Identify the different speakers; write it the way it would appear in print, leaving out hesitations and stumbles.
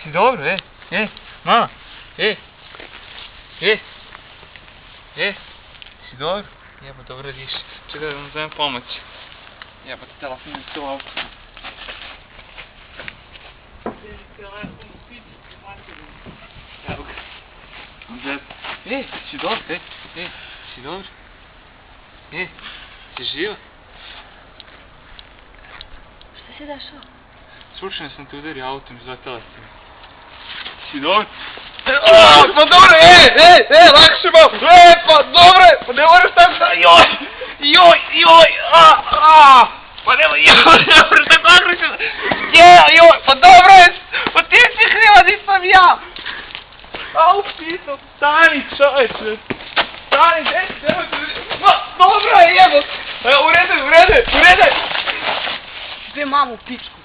Speaker 1: Si dobro, mama, si dobro? Jebo, dobro diši. Čekaj da vam zovem pomoć. Jebo, telefon je to auto. Evo ga. Si dobro? Si dobro? Si živa?
Speaker 2: Šta si dešao?
Speaker 1: Slučajno sam te udario autom, izletela si mi. Si dobro? Pa dobro, lakše malo! Pa dobro, pa ne moraš tako da... Pa ne moraš tako agresivno! Pa dobro je! Pa ti si kriva, nisam ja! Au, piso, stani čoveče! Stani, nemoj se... Dobro je, jebo! U redu!
Speaker 2: Gde mamu, pičku?